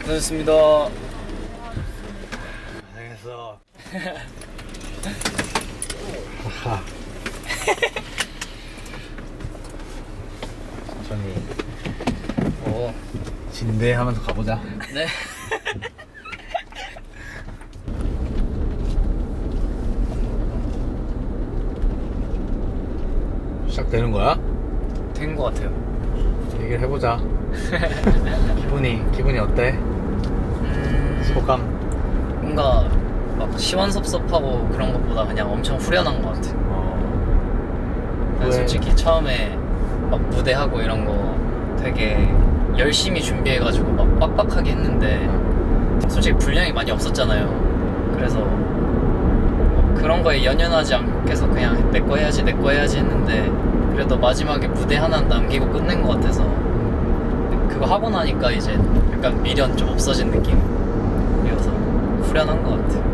고생했습니다. 고생했어. 천천히 오, 진대하면서 가보자. 네. 시작되는 거야? 된 것 같아요. 얘기를 해보자. 기분이 어때? 소감? 뭔가 막 시원섭섭하고 그런 것보다 그냥 엄청 후련한 것 같아요. 난 솔직히 처음에 막 무대하고 이런 거 되게 열심히 준비해가지고 막 빡빡하게 했는데 솔직히 분량이 많이 없었잖아요. 그래서 그런 거에 연연하지 않고 계속 그냥 내 거 해야지 했는데 그래도 마지막에 무대 하나 남기고 끝낸 것 같아서 그거 하고 나니까 이제 약간 미련 좀 없어진 느낌이어서 후련한 것 같아요.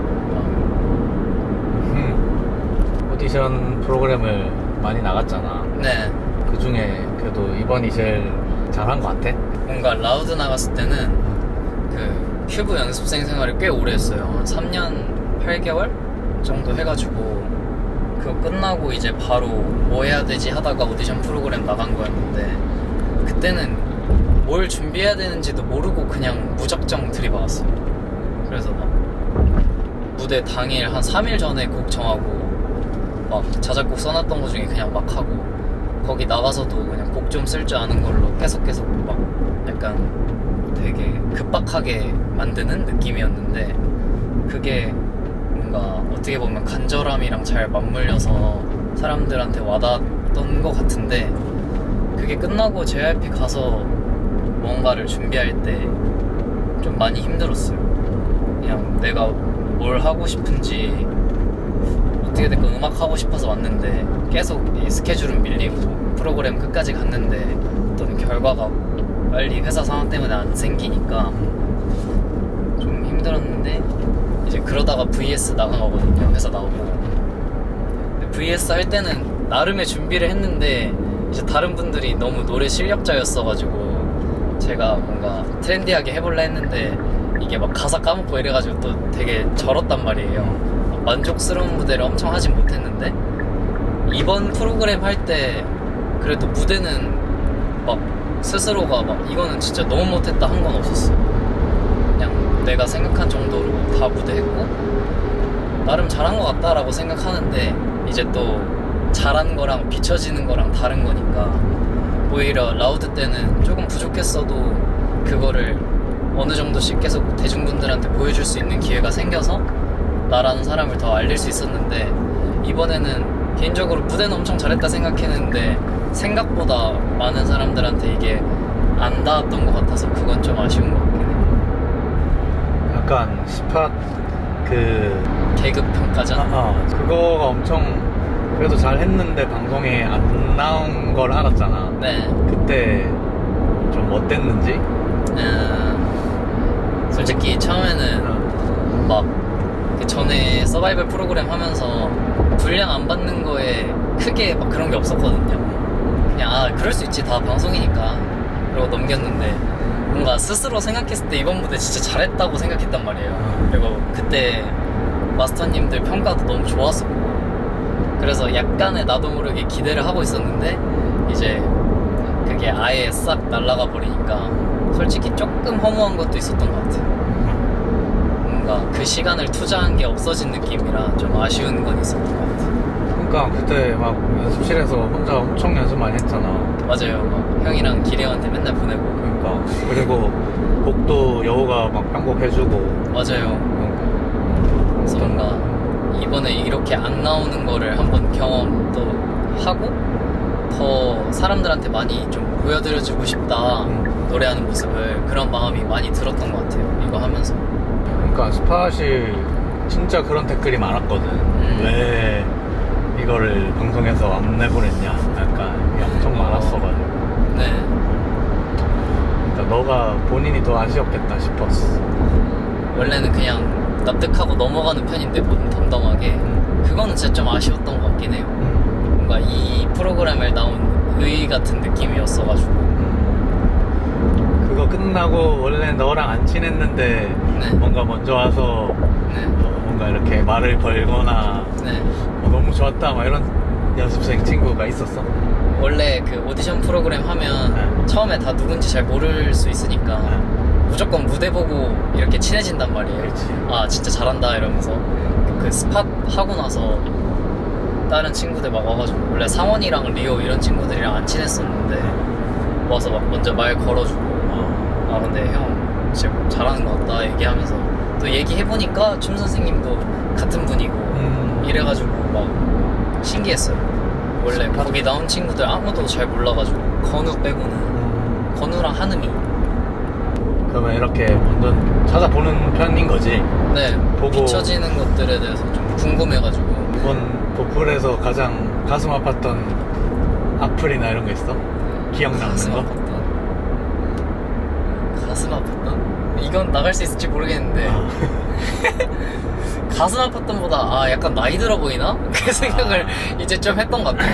오디션 프로그램을 많이 나갔잖아. 네. 그 중에 그래도 이번이 제일 잘한 것 같아? 뭔가 라우드 나갔을 때는 그 큐브 연습생 생활을 꽤 오래 했어요. 한 3년 8개월 정도 해가지고 그거 끝나고 이제 바로 뭐 해야 되지 하다가 오디션 프로그램 나간 거였는데 그때는 뭘 준비해야 되는지도 모르고 그냥 무작정 들이박았어요. 그래서 막 무대 당일 한 3일 전에 곡 정하고 막 자작곡 써놨던 거 중에 그냥 막 하고 거기 나가서도 그냥 곡 좀 쓸 줄 아는 걸로 계속 막 약간 되게 급박하게 만드는 느낌이었는데 그게 뭔가 어떻게 보면 간절함이랑 잘 맞물려서 사람들한테 와닿았던 것 같은데 그게 끝나고 JYP 가서 뭔가를 준비할 때 좀 많이 힘들었어요. 그냥 내가 뭘 하고 싶은지 어떻게 됐건 음악 하고 싶어서 왔는데 계속 이 스케줄은 밀리고 프로그램 끝까지 갔는데 어떤 결과가 빨리 회사 상황 때문에 안 생기니까 좀 힘들었는데 이제 그러다가 VS 나간 거거든요. 회사 나오고. 근데 VS 할 때는 나름의 준비를 했는데 이제 다른 분들이 너무 노래 실력자였어가지고 제가 뭔가 트렌디하게 해볼라 했는데 이게 막 가사 까먹고 이래가지고 또 되게 절었단 말이에요. 만족스러운 무대를 엄청 하진 못했는데 이번 프로그램 할 때 그래도 무대는 막 스스로가 막 이거는 진짜 너무 못했다 한 건 없었어. 그냥 내가 생각한 정도로 다 무대했고 나름 잘한 것 같다라고 생각하는데 이제 또 잘한 거랑 비춰지는 거랑 다른 거니까 오히려 라우드 때는 조금 부족했어도 그거를 어느 정도씩 계속 대중분들한테 보여줄 수 있는 기회가 생겨서 나라는 사람을 더 알릴 수 있었는데 이번에는 개인적으로 무대는 엄청 잘했다 생각했는데 생각보다 많은 사람들한테 이게 안 닿았던 것 같아서 그건 좀 아쉬운 것 같긴 해요. 약간 스팟 그 계급 평가전? 그거가 엄청 그래도 잘했는데 방송에 안 나온 걸 알았잖아. 네. 그때 좀 어땠는지? 솔직히 처음에는 막 그 전에 서바이벌 프로그램 하면서 분량 안 받는 거에 크게 막 그런 게 없었거든요. 그냥 그럴 수 있지 다 방송이니까 그러고 넘겼는데 뭔가 스스로 생각했을 때 이번 무대 진짜 잘했다고 생각했단 말이에요. 그리고 그때 마스터님들 평가도 너무 좋았었고 그래서 약간의 나도 모르게 기대를 하고 있었는데 이제 그게 아예 싹 날아가 버리니까 솔직히 조금 허무한 것도 있었던 것 같아요. 뭔가 그 시간을 투자한 게 없어진 느낌이라 좀 아쉬운 건 있었던 것 같아요. 그러니까 그때 막 연습실에서 혼자 엄청 연습 많이 했잖아. 맞아요. 막 형이랑 기레한테 맨날 보내고. 그러니까 그리고 곡도 여우가 막 편곡해주고. 맞아요. 그래서 뭔가 이번에 이렇게 안 나오는 거를 한번 경험도 하고 더 사람들한테 많이 좀 보여드려주고 싶다. 노래하는 모습을 그런 마음이 많이 들었던 것 같아요. 이거 하면서. 그러니까 스팟이 진짜 그런 댓글이 많았거든. 왜 이거를 방송에서 안 내보냈냐 약간 이게 엄청 많았어가지고. 네. 그러니까 너가 본인이 더 아쉬웠겠다 싶었어. 원래는 그냥 납득하고 넘어가는 편인데 뭐든 덤덤하게 그거는 진짜 좀 아쉬웠던 것 같긴 해요. 뭔가 이 프로그램을 나온 의 같은 느낌이었어가지고 그거 끝나 끝나고 원래 너랑 안 친했는데 네. 뭔가 먼저 와서 네. 뭔가 이렇게 말을 걸거나 네. 너무 좋았다 막 이런 연습생 친구가 있었어? 원래 그 오디션 프로그램 하면 네. 처음에 다 누군지 잘 모를 수 있으니까 무조건 무대 보고 이렇게 친해진단 말이에요. 그렇지. 아 진짜 잘한다 이러면서 그 스팟 하고 나서 다른 친구들 막 와가지고 원래 상원이랑 리오 이런 친구들이랑 안 친했었는데 와서 막 먼저 말 걸어주고 아 근데 형 진짜 잘하는 것 같다 얘기하면서 또 얘기해보니까 춤 선생님도 같은 분이고 이래가지고 막 신기했어요. 원래 거기 나온 친구들 아무도 잘 몰라가지고 건우 빼고는 건우랑 한음이. 그러면 이렇게 완전 찾아보는 편인 거지? 네, 보고 비춰지는 것들에 대해서 좀 궁금해가지고. 이번 보풀에서 가장 가슴 아팠던 악플이나 이런 거 있어? 기억 남는 가슴 거? 아팠다. 가슴 아팠다? 이건 나갈 수 있을지 모르겠는데 가슴 아팠던보다 아 약간 나이 들어 보이나? 그 생각을 이제 좀 했던 것 같아.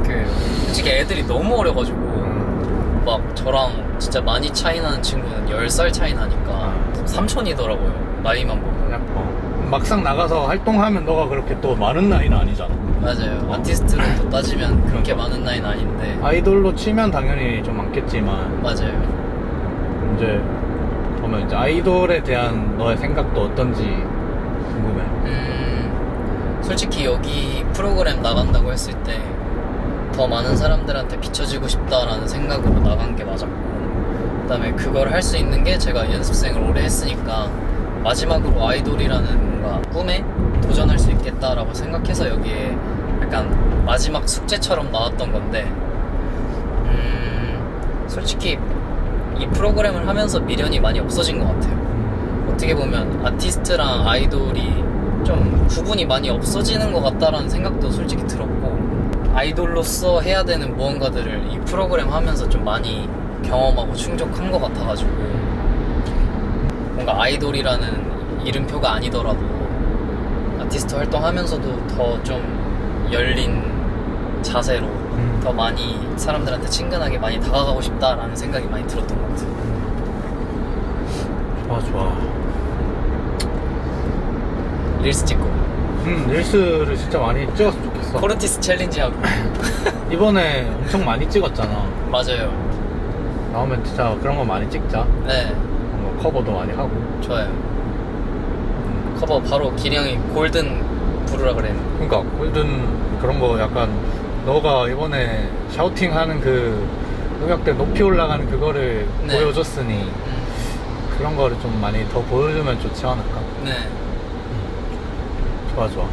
그 솔직히 애들이 너무 어려가지고 막 저랑 진짜 많이 차이 나는 친구는 10살 차이 나니까 삼촌이더라고요. 나이만 보고. 막상 나가서 활동하면 너가 그렇게 또 많은 나이는 아니잖아. 맞아요. 아티스트로 또 따지면 그렇게 많은 나이는 아닌데. 아이돌로 치면 당연히 좀 많겠지만 맞아요. 이제 그러면 이제 아이돌에 대한 너의 생각도 어떤지 궁금해. 솔직히 여기 프로그램 나간다고 했을 때 더 많은 사람들한테 비춰지고 싶다라는 생각으로 나간 게 맞았고, 그 다음에 그걸 할 수 있는 게 제가 연습생을 오래 했으니까 마지막으로 아이돌이라는 뭔가 꿈에 도전할 수 있겠다라고 생각해서 여기에 약간 마지막 숙제처럼 나왔던 건데, 솔직히 이 프로그램을 하면서 미련이 많이 없어진 것 같아요. 어떻게 보면 아티스트랑 아이돌이 좀 구분이 많이 없어지는 것 같다라는 생각도 솔직히 들었고, 아이돌로서 해야 되는 무언가들을 이 프로그램 하면서 좀 많이 경험하고 충족한 것 같아가지고, 뭔가 아이돌이라는 이름표가 아니더라도 아티스트 활동하면서도 더 좀 열린 자세로 더 많이 사람들한테 친근하게 많이 다가가고 싶다라는 생각이 많이 들었던 것 같아요. 좋아. 릴스 찍고 릴스를 진짜 많이 찍었으면 좋겠어. 코르티스 챌린지 하고. 이번에 엄청 많이 찍었잖아. 맞아요. 나오면 진짜 그런 거 많이 찍자. 네, 커버도 많이 하고. 좋아요. 커버 바로 기리 형이 골든 부르라 그래. 그러니까 골든 그런 거 약간 너가 이번에 샤우팅 하는 그 음역대 높이 올라가는 그거를 네. 보여줬으니 그런 거를 좀 많이 더 보여주면 좋지 않을까? 네. 좋아.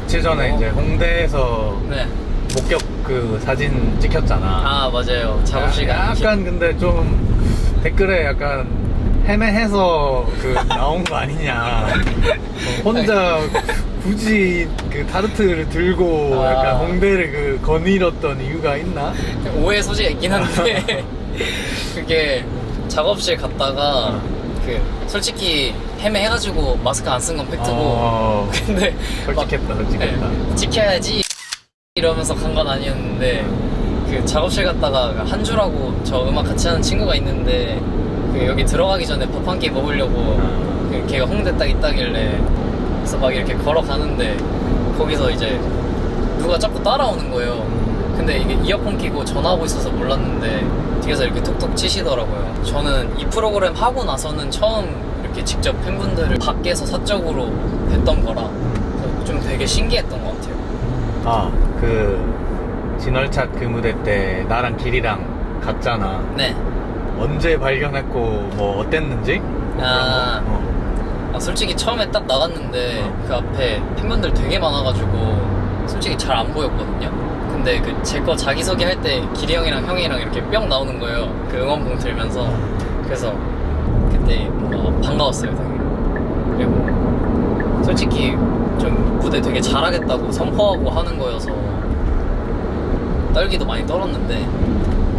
며칠 전에 이제 홍대에서 네. 목격 그 사진 찍혔잖아. 아 맞아요. 작업 시간. 약간 근데 좀 댓글에 약간 헤매해서 그 나온 거 아니냐. 혼자 굳이 그 타르트를 들고 약간 홍대를 그 거닐었던 이유가 있나? 오해 소지가 있긴 한데 그게 작업실 갔다가 그 솔직히 헤매해가지고 마스크 안 쓴 건 팩트고 근데 솔직했다. 네, 지켜야지 이러면서 간 건 아니었는데 그 작업실 갔다가 한주라고 저 음악 같이 하는 친구가 있는데 그 여기 들어가기 전에 밥 한 끼 먹으려고 그 걔가 홍대 딱 있다길래 그래서 막 이렇게 걸어가는데 거기서 이제 누가 자꾸 따라오는 거예요. 근데 이게 이어폰 끼고 전화하고 있어서 몰랐는데 뒤에서 이렇게 툭툭 치시더라고요. 저는 이 프로그램 하고 나서는 처음 이렇게 직접 팬분들을 밖에서 사적으로 뵀던 거라 좀 되게 신기했던 것 같아요. 그 진월찻 그 무대 때 나랑 길이랑 갔잖아. 네. 언제 발견했고 뭐 어땠는지? 솔직히 처음에 딱 나갔는데 그 앞에 팬분들 되게 많아가지고 솔직히 잘 안 보였거든요. 근데 그 제 거 자기소개 할 때 기리 형이랑 형이랑 이렇게 뿅 나오는 거예요. 그 응원봉 들면서. 그래서 그때 뭔가 반가웠어요, 되게. 그리고 솔직히 좀 무대 되게 잘하겠다고 선포하고 하는 거여서 떨기도 많이 떨었는데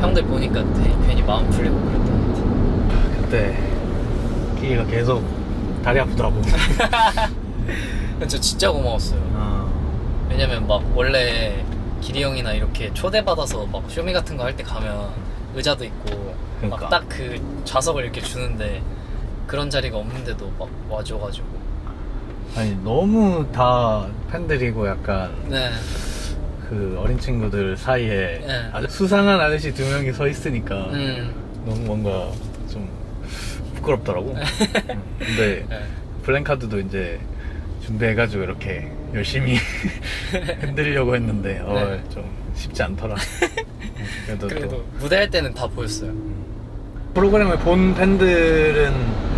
형들 보니까 되게 괜히 마음 풀리고 그랬던 것 같아요. 그때 기리가 계속 다리 아프다고. 저 진짜 고마웠어요. 왜냐면 막 원래 기리 형이나 이렇게 초대받아서 막 쇼미 같은 거 할 때 가면 의자도 있고 그러니까. 막 딱 그 좌석을 이렇게 주는데 그런 자리가 없는데도 막 와줘가지고. 아니 너무 다 팬들이고 약간 네. 그 어린 친구들 사이에 네. 아주 수상한 아저씨 두 명이 서 있으니까 음. 너무 뭔가 좀 부끄럽더라고. 근데 네. 블랙카드도 이제 준비해가지고 이렇게 열심히 흔들려고 했는데 네. 좀 쉽지 않더라. 그래도 그래도 또 무대할 때는 다 보였어요. 프로그램을 본 팬들은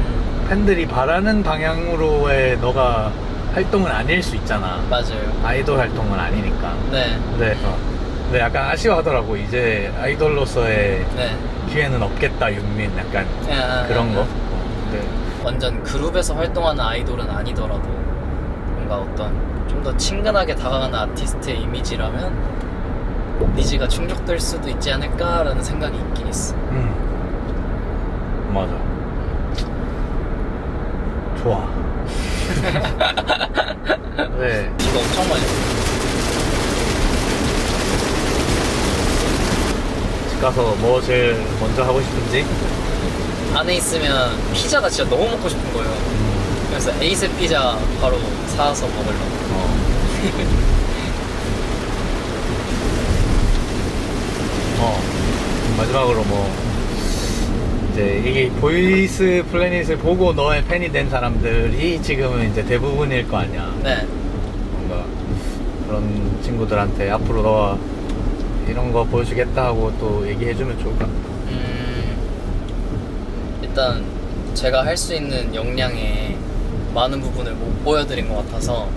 팬들이 바라는 방향으로의 너가 활동은 아닐 수 있잖아. 맞아요. 아이돌 활동은 아니니까. 네. 근데 약간 아쉬워하더라고. 이제 아이돌로서의 네. 기회는 없겠다, 윤민. 약간 아, 그런 거. 아, 근데 완전 그룹에서 활동하는 아이돌은 아니더라도 뭔가 어떤 좀 더 친근하게 다가가는 아티스트의 이미지라면 니즈가 충족될 수도 있지 않을까라는 생각이 있긴 있어. 맞아. 좋아. 네. 비가 엄청 많이 오고. 집 가서 뭐 제일 먼저 하고 싶은지? 안에 있으면 피자가 진짜 너무 먹고 싶은 거예요. 그래서 에이스 피자 바로 사서 먹으려고. 마지막으로 뭐 이제 이게 보이스 플래닛을 보고 너의 팬이 된 사람들이 지금은 이제 대부분일 거 아니야. 네. 뭔가 그런 친구들한테 앞으로 너가 이런 거 보여주겠다 하고 또 얘기해주면 좋을까? 일단 제가 할 수 있는 역량의 많은 부분을 못 보여드린 것 같아서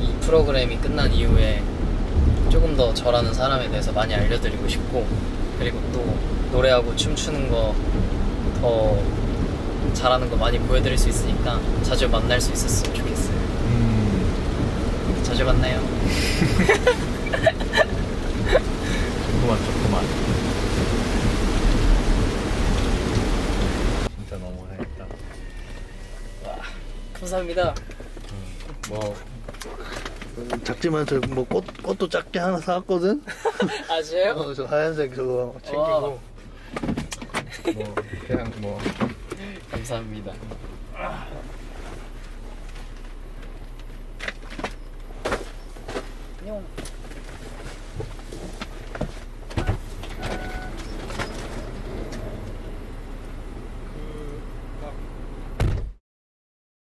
이 프로그램이 끝난 이후에 조금 더 저라는 사람에 대해서 많이 알려드리고 싶고, 그리고 또 노래하고 춤추는 거 더 잘하는 거 많이 보여드릴 수 있으니까 자주 만날 수 있었으면 좋겠어요. 자주 만나요. 좋구만. 진짜 너무 해야겠다. 와, 감사합니다. 뭐 작지만 저 뭐 꽃도 작게 하나 사왔거든. 아세요? 저 하얀색 저거 챙기고 뭐 그냥 뭐 감사합니다. 안녕.